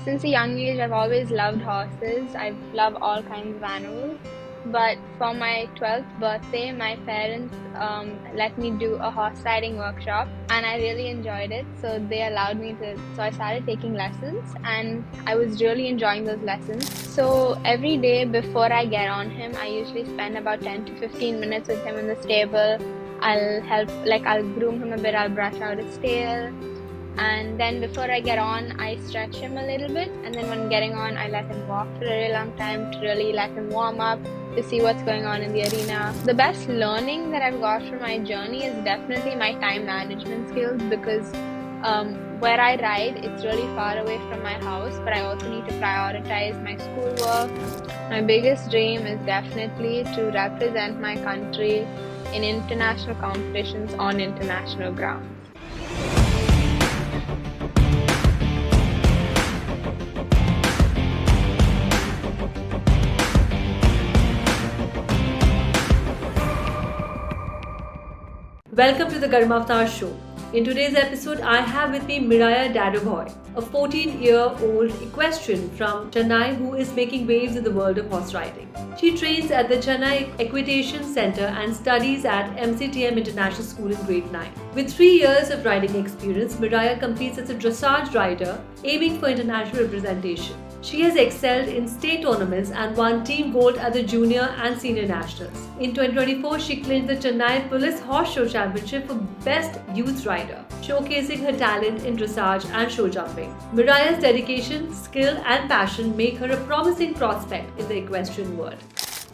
since a young age, I've always loved horses. I love all kinds of animals. But for my 12th birthday, my parents let me do a horse riding workshop, and I really enjoyed it. So they allowed me to, so I started taking lessons, and I was really enjoying those lessons. So every day before I get on him, I usually spend about 10 to 15 minutes with him in the stable. I'll groom him a bit, I'll brush out his tail. And then before I get on, I stretch him a little bit. And then when getting on, I let him walk for a really long time to really let him warm up, to see what's going on in the arena. The best learning that I've got from my journey is definitely my time management skills, because where I ride, it's really far away from my house, but I also need to prioritize my schoolwork. My biggest dream is definitely to represent my country in international competitions on international grounds. Welcome to the Garma Avtar Show. In today's episode, I have with me Miraya Dadabhoy, a 14-year-old equestrian from Chennai who is making waves in the world of horse riding. She trains at the Chennai Equitation Center and studies at MCTM International School in grade 9. With 3 years of riding experience, Miraya competes as a dressage rider aiming for international representation. She has excelled in state tournaments and won team gold at the junior and senior nationals. In 2024, she claimed the Chennai Police Horse Show Championship for Best Youth Rider, showcasing her talent in dressage and show jumping. Miraya's dedication, skill and passion make her a promising prospect in the equestrian world.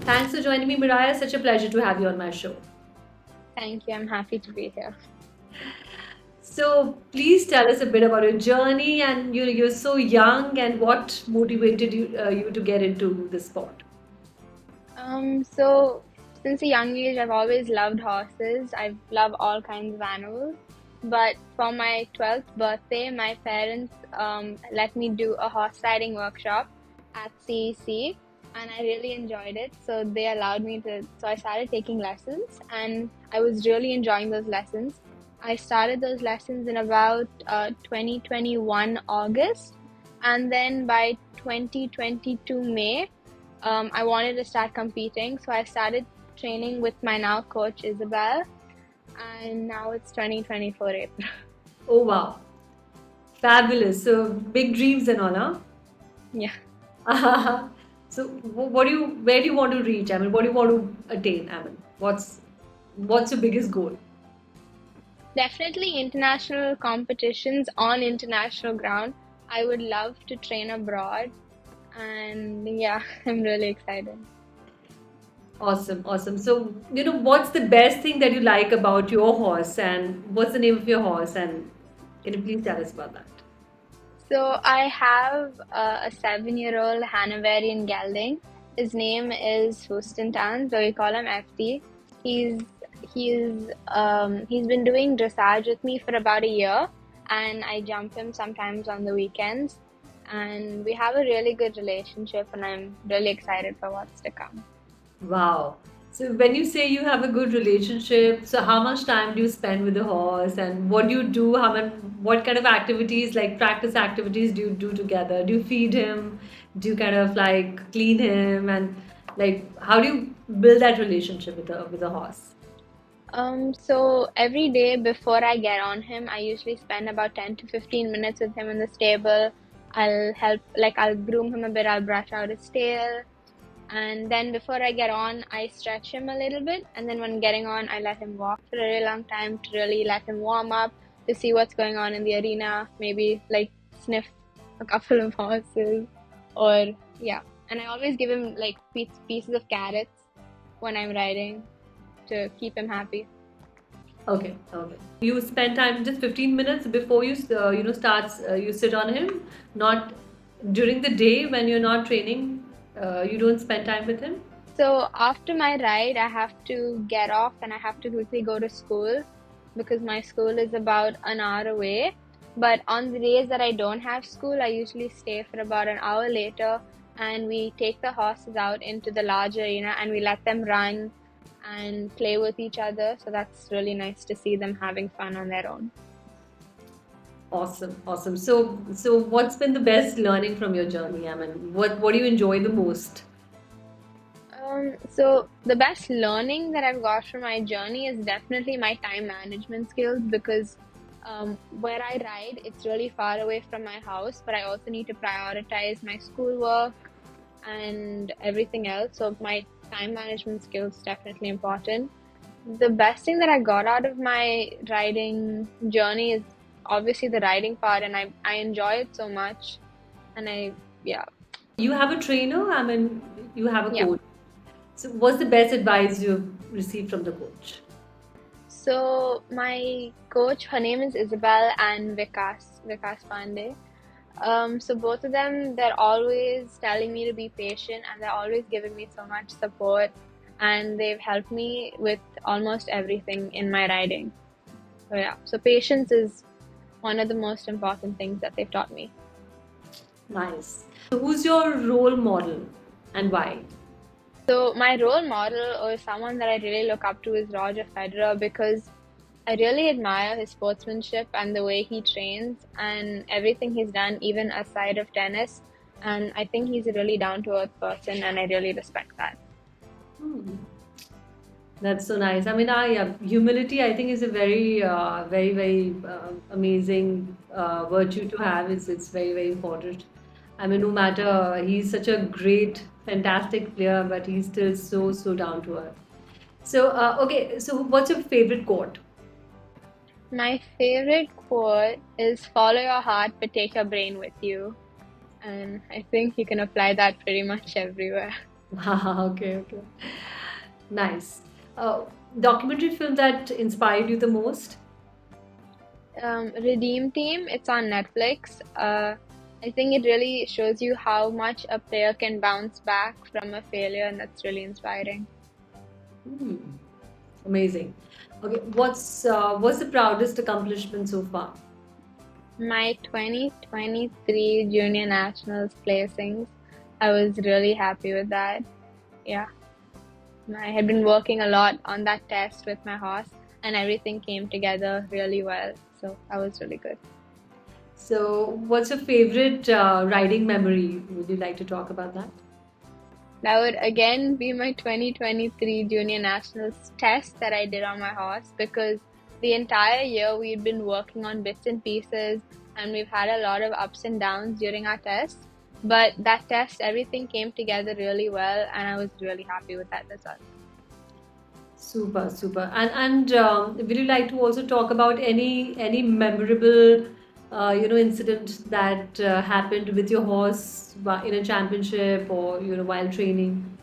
Thanks for joining me, Miraya. Such a pleasure to have you on my show. Thank you. I'm happy to be here. So please tell us a bit about your journey, and you're so young, and what motivated you to get into the sport. So since a young age, I've always loved horses. I love all kinds of animals. But for my 12th birthday, my parents let me do a horse riding workshop at CEC, and I really enjoyed it. So they allowed me to, so I started taking lessons, and I was really enjoying those lessons. I started those lessons in about 2021 August, and then by 2022 May, I wanted to start competing. So I started training with my now coach Isabel, and now it's 2024 April. Oh wow, fabulous! So big dreams and all, huh? Yeah. So where do you want to reach? I mean, what do you want to attain? I mean, what's your biggest goal? Definitely international competitions on international ground. I would love to train abroad, and yeah, I'm really excited. Awesome. So, what's the best thing that you like about your horse, and what's the name of your horse, and can you please tell us about that? So I have a 7-year-old Hanoverian gelding. His name is Fustentan, so we call him FT. He's been doing dressage with me for about a year, and I jump him sometimes on the weekends, and we have a really good relationship, and I'm really excited for what's to come. Wow. So when you say you have a good relationship, so how much time do you spend with the horse, and what do you do? What kind of activities, like practice activities, do you do together? Do you feed him? Do you kind of like clean him, and like how do you build that relationship with the horse? So every day before I get on him, I usually spend about 10 to 15 minutes with him in the stable. I'll groom him a bit, I'll brush out his tail. And then before I get on, I stretch him a little bit. And then when getting on, I let him walk for a really long time to really let him warm up, to see what's going on in the arena, maybe like sniff a couple of horses, or yeah. And I always give him like pieces of carrots when I'm riding to keep him happy. Okay. You spend time just 15 minutes before you you sit on him, not during the day when you're not training. You don't spend time with him. So after my ride, I have to get off and I have to quickly go to school, because my school is about an hour away. But on the days that I don't have school, I usually stay for about an hour later, and we take the horses out into the large arena and we let them run and play with each other. So that's really nice to see them having fun on their own. Awesome, awesome. So what's been the best learning from your journey? I mean, what do you enjoy the most? So the best learning that I've got from my journey is definitely my time management skills because where I ride, it's really far away from my house, but I also need to prioritize my schoolwork and everything else. So my time management skills definitely important. The best thing that I got out of my riding journey is obviously the riding part, and I enjoy it so much. And yeah, You have a trainer, I mean, you have a yeah. coach. So what's the best advice you've received from the coach? So my coach, her name is Isabel and Vikas Pandey. So both of them, they're always telling me to be patient and they're always giving me so much support and they've helped me with almost everything in my riding. So yeah, so patience is one of the most important things that they've taught me. Nice. So who's your role model and why? So my role model or someone that I really look up to is Roger Federer because I really admire his sportsmanship and the way he trains and everything he's done, even aside of tennis. And I think he's a really down to earth person, and I really respect that. Hmm. That's so nice. I mean, humility, I think, is a very amazing virtue to have. It's very important. I mean, no matter, he's such a great, fantastic player, but he's still so down to earth. So, okay, so what's your favorite quote? My favorite quote is follow your heart, but take your brain with you. And I think you can apply that pretty much everywhere. Okay. Nice. Documentary film that inspired you the most? Redeem Team, it's on Netflix. I think it really shows you how much a player can bounce back from a failure, and that's really inspiring. Hmm. Amazing. Okay, what's the proudest accomplishment so far? My 2023 Junior Nationals placings, I was really happy with that. Yeah, I had been working a lot on that test with my horse, and everything came together really well. So that was really good. So, what's your favorite riding memory? Would you like to talk about that? That would again be my 2023 Junior Nationals test that I did on my horse because the entire year we'd been working on bits and pieces and we've had a lot of ups and downs during our test. But that test, everything came together really well and I was really happy with that result. Super. And would you like to also talk about any memorable incident that happened with your horse in a championship or while training?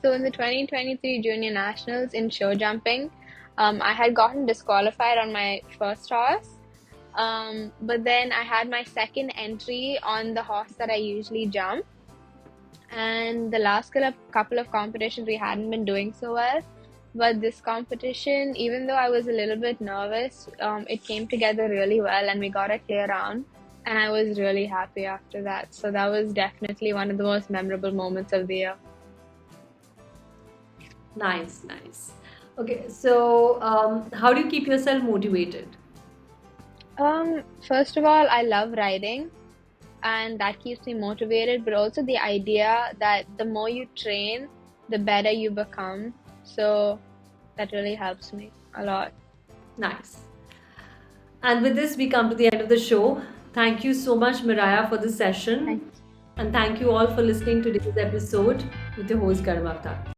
So in the 2023 Junior Nationals in show jumping, I had gotten disqualified on my first horse. But then I had my second entry on the horse that I usually jump. And the last couple of competitions we hadn't been doing so well. But this competition, even though I was a little bit nervous, it came together really well and we got a clear round. And I was really happy after that. So that was definitely one of the most memorable moments of the year. Nice. Okay, so how do you keep yourself motivated? First of all, I love riding and that keeps me motivated, but also the idea that the more you train, the better you become. So that really helps me a lot. Nice. And with this, we come to the end of the show. Thank you so much, Miraya, for this session. Thank And thank you all for listening to today's episode with your host, Garima Avtar.